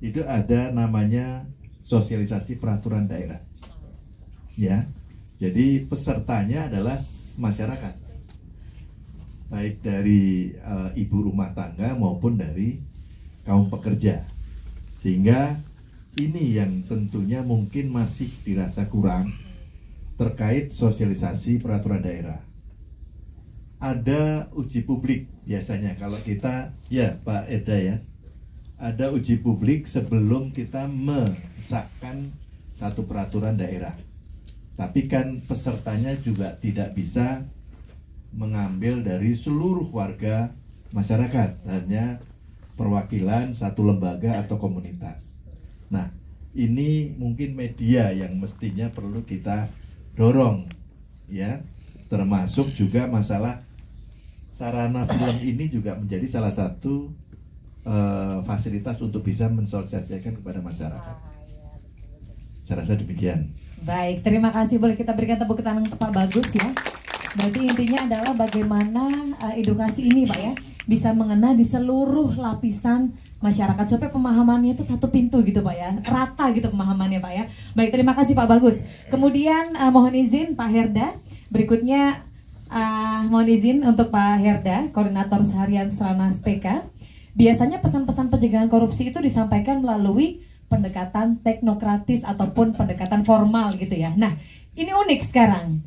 itu ada namanya sosialisasi peraturan daerah. Ya, jadi pesertanya adalah masyarakat, baik dari ibu rumah tangga maupun dari kaum pekerja. Sehingga ini yang tentunya mungkin masih dirasa kurang terkait sosialisasi peraturan daerah. Ada uji publik biasanya kalau kita, ya Pak Eda ya, ada uji publik sebelum kita mensahkan satu peraturan daerah. Tapi kan pesertanya juga tidak bisa mengambil dari seluruh warga masyarakat, hanya perwakilan satu lembaga atau komunitas. Nah, ini mungkin media yang mestinya perlu kita dorong, ya. Termasuk juga masalah sarana film ini juga menjadi salah satu fasilitas untuk bisa mensosialisasikan kepada masyarakat. Saya rasa demikian. Baik, terima kasih. Boleh kita berikan tepuk tangan untuk Pak Bagus ya. Berarti intinya adalah bagaimana edukasi ini Pak ya bisa mengena di seluruh lapisan masyarakat supaya pemahamannya itu satu pintu gitu Pak ya, rata gitu pemahamannya Pak ya. Baik, terima kasih Pak Bagus. Kemudian mohon izin Pak Herda, berikutnya mohon izin untuk Pak Herda, Koordinator Harian Stranas PK. Biasanya pesan-pesan pencegahan korupsi itu disampaikan melalui pendekatan teknokratis ataupun pendekatan formal gitu ya. Nah, ini unik sekarang.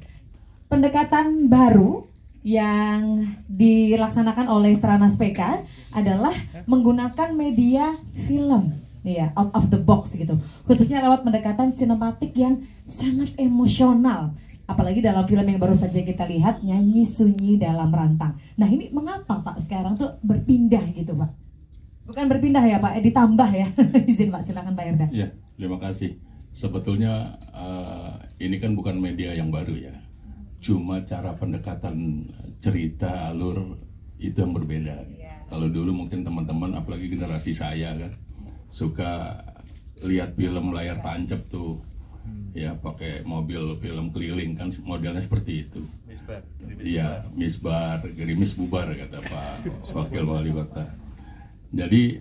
Pendekatan baru yang dilaksanakan oleh Stranas PK adalah menggunakan media film, ya, out of the box gitu. Khususnya lewat pendekatan sinematik yang sangat emosional. Apalagi dalam film yang baru saja kita lihat, Nyanyi Sunyi Dalam Rantang. Nah, ini mengapa Pak sekarang tuh berpindah gitu Pak? Bukan berpindah ya Pak, ditambah ya. Izin Pak, silakan Pak Herda. Ya, terima kasih. Sebetulnya ini kan bukan media yang baru ya. Cuma cara pendekatan cerita, alur itu yang berbeda. Kalau dulu mungkin teman-teman, apalagi generasi saya kan, suka lihat film layar tancap tuh. Ya, pakai mobil film keliling kan modelnya seperti itu. Iya, misbar, gerimis bubar kata Pak Wakil Wali Kota. Jadi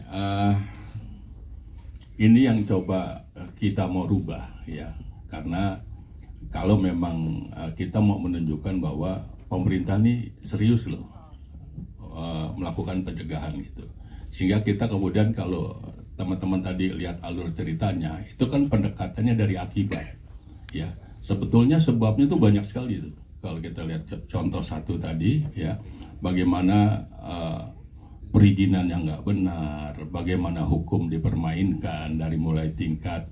ini yang coba kita mau rubah ya, karena kalau memang kita mau menunjukkan bahwa pemerintah ini serius loh melakukan pencegahan gitu, sehingga kita kemudian kalau teman-teman tadi lihat alur ceritanya itu kan pendekatannya dari akibat ya, sebetulnya sebabnya itu banyak sekali itu. Kalau kita lihat contoh satu tadi ya, bagaimana perizinan yang nggak benar, bagaimana hukum dipermainkan dari mulai tingkat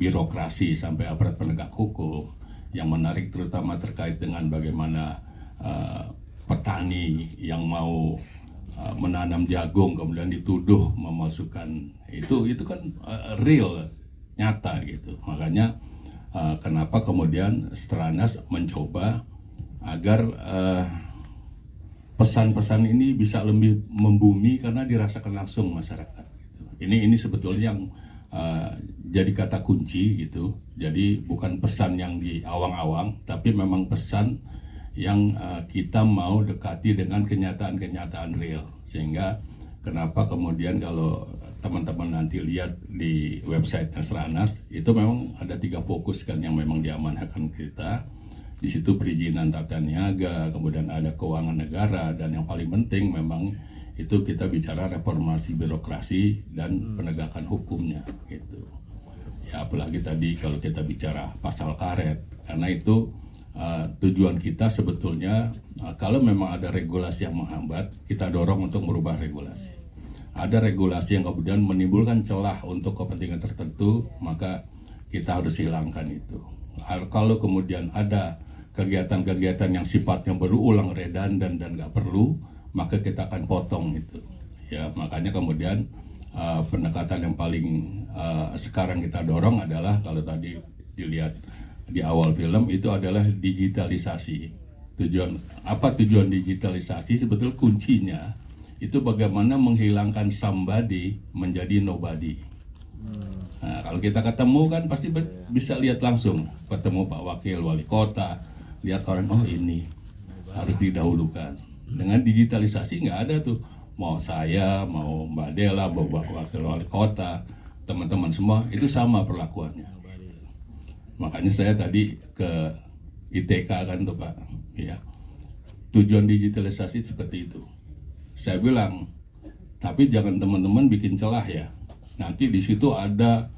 birokrasi sampai aparat penegak hukum. Yang menarik terutama terkait dengan bagaimana petani yang mau menanam jagung kemudian dituduh memalsukan itu kan real, nyata gitu. Makanya kenapa kemudian Stranas mencoba agar pesan-pesan ini bisa lebih membumi karena dirasakan langsung masyarakat. Ini sebetulnya yang jadi kata kunci gitu. Jadi bukan pesan yang di awang-awang, tapi memang pesan yang kita mau dekati dengan kenyataan-kenyataan real. Sehingga kenapa kemudian kalau teman-teman nanti lihat di website Stranas itu memang ada 3 fokus kan yang memang diamanahkan kita. Di situ perizinan tata niaga, kemudian ada keuangan negara, dan yang paling penting memang itu kita bicara reformasi birokrasi dan penegakan hukumnya gitu. Ya apalagi tadi kalau kita bicara pasal karet, karena itu tujuan kita sebetulnya kalau memang ada regulasi yang menghambat, kita dorong untuk merubah regulasi. Ada regulasi yang kemudian menimbulkan celah untuk kepentingan tertentu, maka kita harus hilangkan itu. Kalau kemudian ada kegiatan-kegiatan yang sifatnya berulang, redundan dan nggak perlu, maka kita akan potong itu. Ya, makanya kemudian pendekatan yang paling sekarang kita dorong adalah kalau tadi dilihat di awal film itu adalah digitalisasi. Tujuan digitalisasi sebetulnya kuncinya itu bagaimana menghilangkan somebody menjadi nobody. Nah, kalau kita ketemu kan pasti bisa lihat langsung, ketemu Pak Wakil Wali Kota, lihat orang, oh ini harus didahulukan. Dengan digitalisasi nggak ada tuh mau saya, mau Mbak Dela, mau wakil wali kota, teman-teman semua itu sama perlakuannya. Makanya saya tadi ke ITK kan tuh Pak, ya. Tujuan digitalisasi seperti itu. Saya bilang, tapi jangan teman-teman bikin celah ya. Nanti di situ ada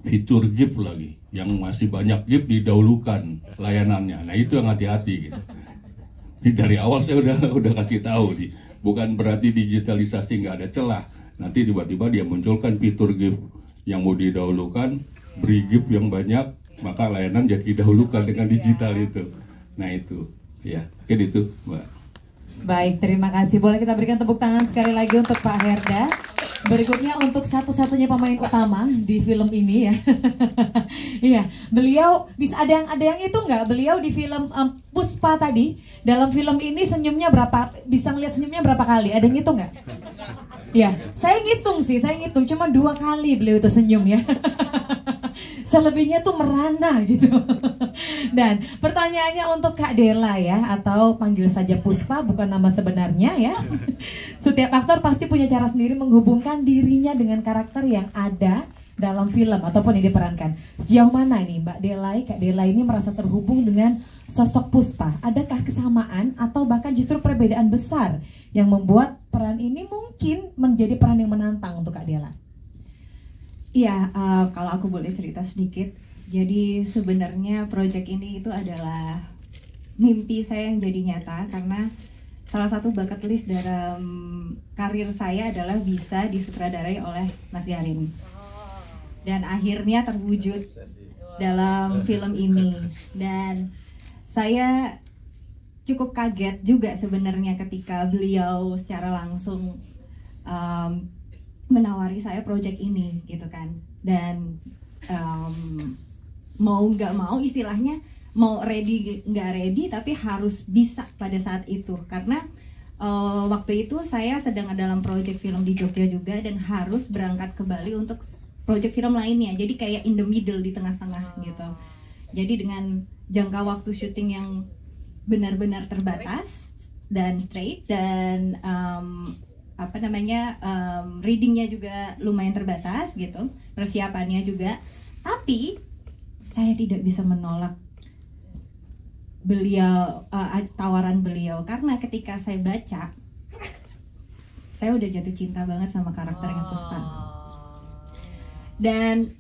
fitur gift lagi, yang masih banyak gift didahulukan layanannya. Nah itu yang hati-hati gitu. Dari awal saya udah kasih tahu nih, bukan berarti digitalisasi nggak ada celah. Nanti tiba-tiba dia munculkan fitur gift yang mau didahulukan, beri gift yang banyak, maka layanan jadi didahulukan dengan digital itu. Nah itu, ya, mungkin itu, Mbak. Baik, terima kasih. Boleh kita berikan tepuk tangan sekali lagi untuk Pak Herda. Berikutnya untuk satu-satunya pemain utama di film ini ya. Iya, beliau bisa ada yang itu nggak? Beliau di film Puspa tadi, dalam film ini senyumnya berapa? Bisa ngeliat senyumnya berapa kali? Ada yang ngitung nggak? Ya, saya ngitung, cuma 2 kali beliau itu senyum ya. Selebihnya tuh merana gitu. Dan pertanyaannya untuk Kak Dela ya, atau panggil saja Puspa, bukan nama sebenarnya ya. Setiap aktor pasti punya cara sendiri menghubungkan dirinya dengan karakter yang ada dalam film ataupun yang diperankan. Sejauh mana nih Mbak Dela, Kak Dela ini merasa terhubung dengan sosok Puspa? Adakah kesamaan atau bahkan justru perbedaan besar yang membuat peran ini mungkin menjadi peran yang menantang untuk Kak Dela? Iya, kalau aku boleh cerita sedikit. Jadi sebenarnya proyek ini itu adalah mimpi saya yang jadi nyata, karena salah satu bucket list dalam karir saya adalah bisa disutradarai oleh Mas Garin. Dan akhirnya terwujud dalam film ini. Dan saya cukup kaget juga sebenarnya ketika beliau secara langsung menawari saya proyek ini gitu kan. Dan mau nggak mau, istilahnya mau ready nggak ready tapi harus bisa pada saat itu, karena waktu itu saya sedang dalam proyek film di Jogja juga dan harus berangkat ke Bali untuk proyek film lainnya. Jadi kayak in the middle, di tengah-tengah gitu. Jadi dengan jangka waktu syuting yang benar-benar terbatas dan straight, dan readingnya juga lumayan terbatas gitu, persiapannya juga. Tapi saya tidak bisa menolak beliau, tawaran beliau, karena ketika saya baca, saya udah jatuh cinta banget sama karakternya Puspa. Dan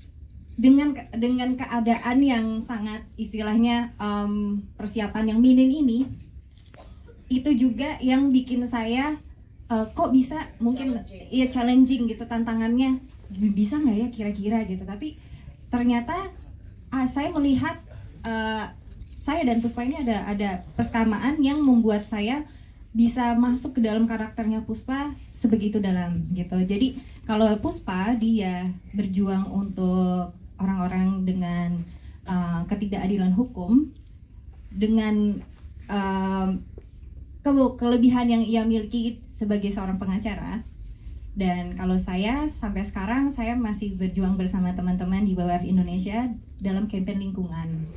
dengan keadaan yang sangat istilahnya persiapan yang minim ini, itu juga yang bikin saya kok bisa, mungkin ya challenging gitu, tantangannya bisa nggak ya kira-kira gitu. Tapi ternyata saya melihat saya dan Puspa ini ada persamaan yang membuat saya bisa masuk ke dalam karakternya Puspa sebegitu dalam gitu. Jadi kalau Puspa dia berjuang untuk orang-orang dengan ketidakadilan hukum, dengan kelebihan yang ia miliki sebagai seorang pengacara. Dan kalau saya sampai sekarang saya masih berjuang bersama teman-teman di WWF Indonesia dalam kampanye lingkungan.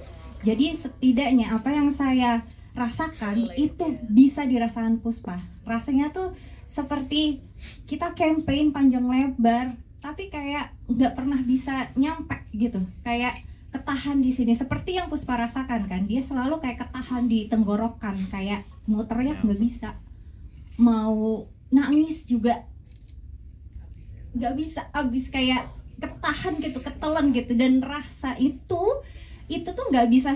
Jadi setidaknya apa yang saya rasakan itu bisa dirasakan Puspa. Rasanya tuh seperti kita campaign panjang lebar, tapi kayak nggak pernah bisa nyampe gitu. Kayak ketahan di sini, seperti yang Puspa rasakan kan. Dia selalu kayak ketahan di tenggorokan, kayak mau teriak nggak bisa, mau nangis juga nggak bisa, abis kayak ketahan gitu, ketelan gitu. Dan rasa itu tuh nggak bisa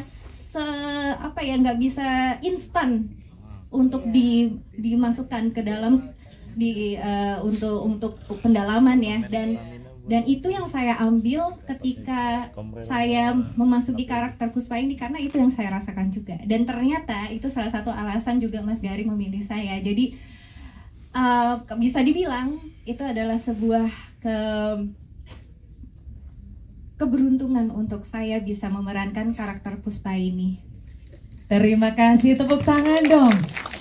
nggak bisa instan untuk dimasukkan ke dalam untuk pendalaman ya. Dan itu yang saya ambil ketika saya memasuki karakter Puspa ini, karena itu yang saya rasakan juga. Dan ternyata itu salah satu alasan juga Mas Gari memilih saya. Jadi bisa dibilang itu adalah sebuah keberuntungan untuk saya bisa memerankan karakter Puspa ini. Terima kasih, tepuk tangan dong.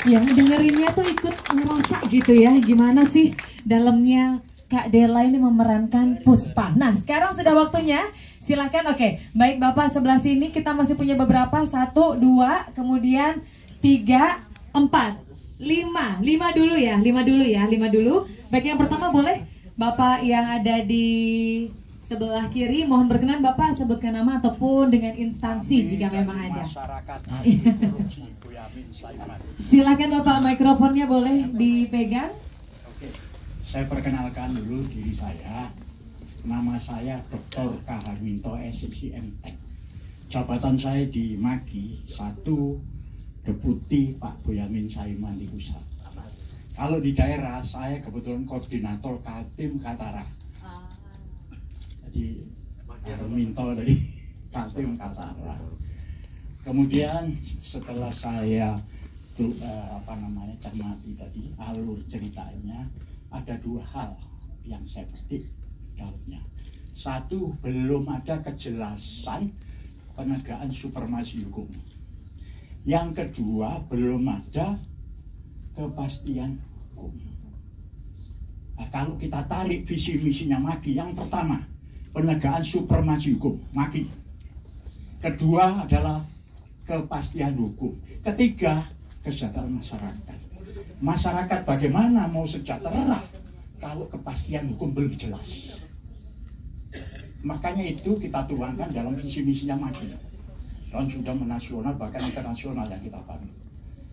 Yang dengerinnya tuh ikut ngerasa gitu ya, gimana sih dalamnya Kak Dela ini memerankan Puspa. Nah sekarang sudah waktunya, silakan. Oke, baik Bapak sebelah sini, kita masih punya beberapa, 1, 2, kemudian 3, 4. 5 dulu ya, 5 dulu. Baik, yang pertama boleh Bapak yang ada di sebelah kiri, mohon berkenan Bapak sebutkan nama ataupun dengan instansi jika memang ada. Masyarakat korupsi Boyamin Saiman. Silakan Bapak, mikrofonnya boleh dipegang. Oke, saya perkenalkan dulu diri saya. Nama saya Dr. K. Harminto, SSC MTech. Jabatan saya di Maki, 1 Deputi Pak Boyamin Saiman di pusat. Kalau di daerah saya kebetulan koordinator Kaltim Katara. Jadi Harminto dari Kaltim Katara. Kemudian setelah saya cermati tadi alur ceritanya, ada 2 hal yang saya petik dalamnya. 1, belum ada kejelasan penegakan supremasi hukum. Yang kedua, belum ada kepastian hukum. Nah, kalau kita tarik visi misinya Maki, yang pertama penegakan supremasi hukum, Maki. Kedua adalah kepastian hukum. Ketiga, kesejahteraan masyarakat. Masyarakat bagaimana mau sejahtera kalau kepastian hukum belum jelas? Makanya itu kita tuangkan dalam visi misinya Maki. Dan sudah menasional bahkan internasional yang kita bangun.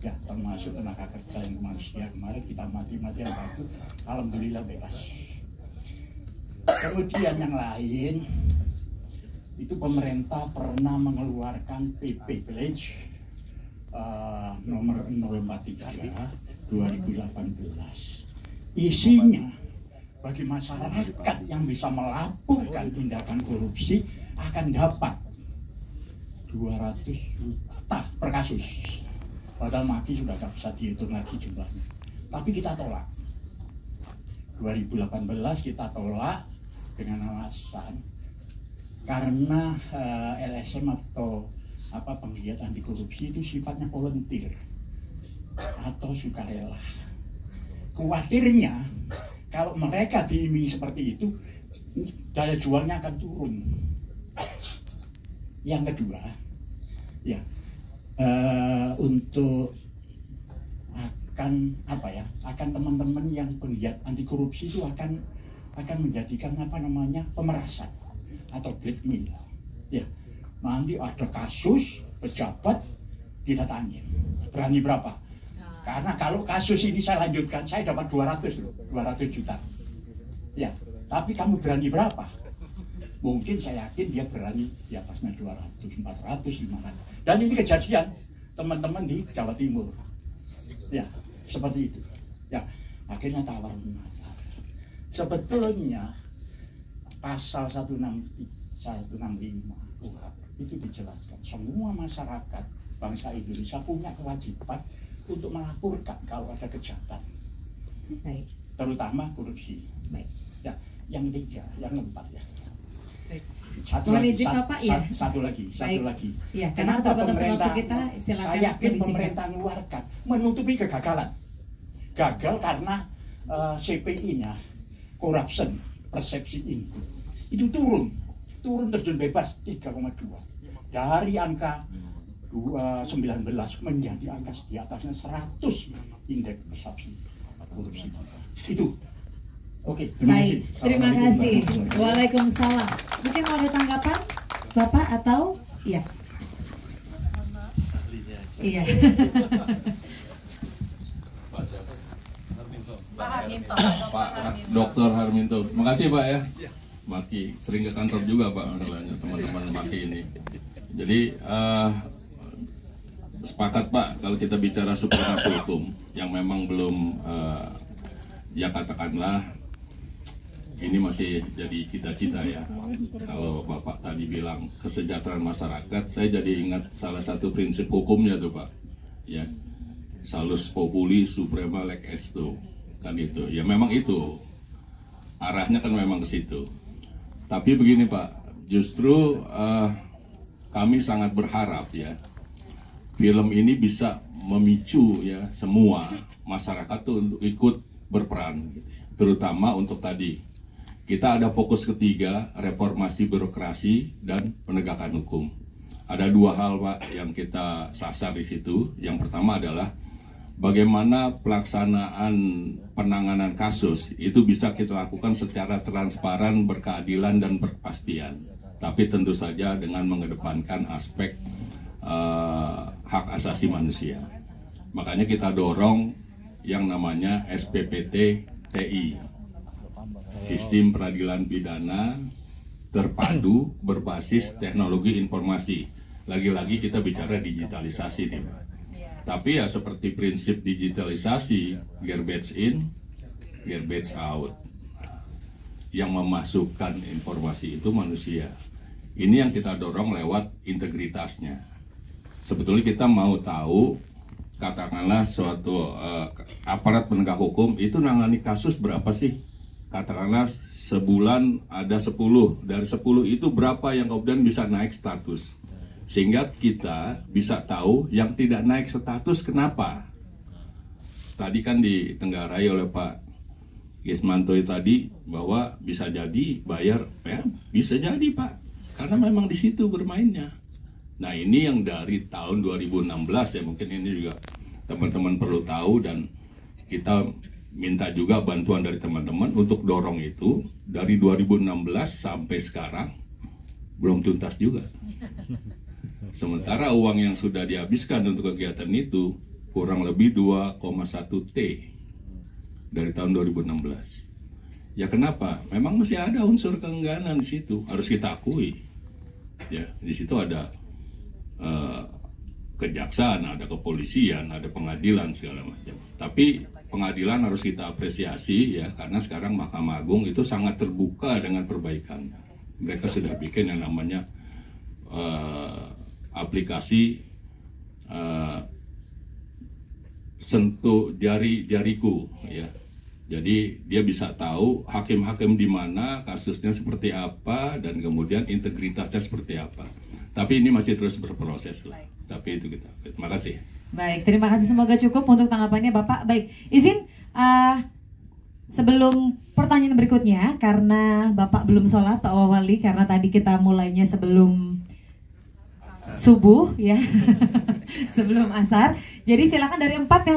Ya, termasuk tenaga kerja yang manusia kemarin kita mati-matian bantu, alhamdulillah bebas. Kemudian yang lain itu pemerintah pernah mengeluarkan PP Pledge nomor 043 2018. Isinya bagi masyarakat yang bisa melaporkan tindakan korupsi akan dapat 200 juta per kasus. Padahal Maki sudah tidak bisa dihitung lagi jumlahnya. Tapi kita tolak. 2018 kita tolak dengan alasan karena LSM atau penggiat anti korupsi itu sifatnya volunteer atau sukarela. Khawatirnya kalau mereka diiming seperti itu, daya jualnya akan turun. Yang kedua, ya untuk akan teman-teman yang penggiat anti korupsi itu akan menjadikan pemerasan atau blackmail. Ya, nanti ada kasus pejabat didatangi, berani berapa? Karena kalau kasus ini saya lanjutkan, saya dapat 200 juta. Ya, tapi kamu berani berapa? Mungkin saya yakin dia berani di atasnya 200, 400, 500. Dan ini kejadian teman-teman di Jawa Timur. Ya, seperti itu. Ya, akhirnya tawar-menawar. Sebetulnya pasal 165 KUHP itu dijelaskan semua masyarakat bangsa Indonesia punya kewajiban untuk melaporkan kalau ada kejahatan. Baik. Terutama korupsi. Baik. Ya, yang 3, yang 4 ya. Satu lagi. Ya, karena keterbatasan waktu kita, silakan. Saya yakin pemerintah mengeluarkan menutupi kegagalan. Gagal karena CPI-nya, corruption, persepsi input, itu turun terjun bebas 3,2 dari angka 19 menjadi angka di atasnya 100 indeks persepsi korupsi. Itu. Oke, terima kasih. Waalaikumsalam. Mungkin mau ada tanggapan Bapak atau iya? Iya. Pak Dr. Harminto. Makasih Pak ya. Maki sering ke kantor juga Pak, teman-teman Maki ini. Jadi sepakat Pak kalau kita bicara supremasi hukum yang memang belum ya katakanlah ini masih jadi cita-cita ya. Kalau Bapak tadi bilang kesejahteraan masyarakat, saya jadi ingat salah satu prinsip hukumnya tuh Pak. Ya, salus populi suprema lex esto. Kan itu. Ya memang itu. Arahnya kan memang ke situ. Tapi begini Pak, justru kami sangat berharap ya film ini bisa memicu ya semua masyarakat tuh untuk ikut berperan gitu ya. Terutama untuk tadi kita ada fokus ketiga, reformasi birokrasi dan penegakan hukum. Ada 2 hal Pak yang kita sasar di situ. Yang pertama adalah bagaimana pelaksanaan penanganan kasus itu bisa kita lakukan secara transparan, berkeadilan, dan berkepastian. Tapi tentu saja dengan mengedepankan aspek hak asasi manusia. Makanya kita dorong yang namanya SPPT TI, Sistem Peradilan Pidana Terpadu Berbasis Teknologi Informasi. Lagi-lagi kita bicara digitalisasi nih, Pak. Tapi ya seperti prinsip digitalisasi, garbage in, garbage out. Yang memasukkan informasi itu manusia. Ini yang kita dorong lewat integritasnya. Sebetulnya kita mau tahu, katakanlah suatu aparat penegak hukum itu nangani kasus berapa sih? Katakanlah sebulan ada 10, dari 10 itu berapa yang kemudian bisa naik status? Sehingga kita bisa tahu yang tidak naik status kenapa. Tadi kan ditenggarai oleh Pak Gismanto tadi bahwa bisa jadi bayar, ya bisa jadi Pak, karena memang di situ bermainnya. Nah ini yang dari tahun 2016 ya, mungkin ini juga teman-teman perlu tahu, dan kita minta juga bantuan dari teman-teman untuk dorong itu. Dari 2016 sampai sekarang belum tuntas juga. Sementara uang yang sudah dihabiskan untuk kegiatan itu kurang lebih 2,1 T dari tahun 2016. Ya kenapa? Memang masih ada unsur keengganan di situ, harus kita akui. Ya, di situ ada kejaksaan, ada kepolisian, ada pengadilan segala macam. Tapi pengadilan harus kita apresiasi ya, karena sekarang Mahkamah Agung itu sangat terbuka dengan perbaikan. Mereka sudah bikin yang namanya aplikasi sentuh jariku ya. Jadi dia bisa tahu hakim-hakim di mana, kasusnya seperti apa, dan kemudian integritasnya seperti apa. Tapi ini masih terus berproses lah. Tapi itu kita. Terima kasih. Baik, terima kasih, semoga cukup untuk tanggapannya Bapak. Baik, izin sebelum pertanyaan berikutnya, karena Bapak belum sholat Pak Wali, karena tadi kita mulainya sebelum subuh ya, sebelum asar. Jadi silakan dari 4 yang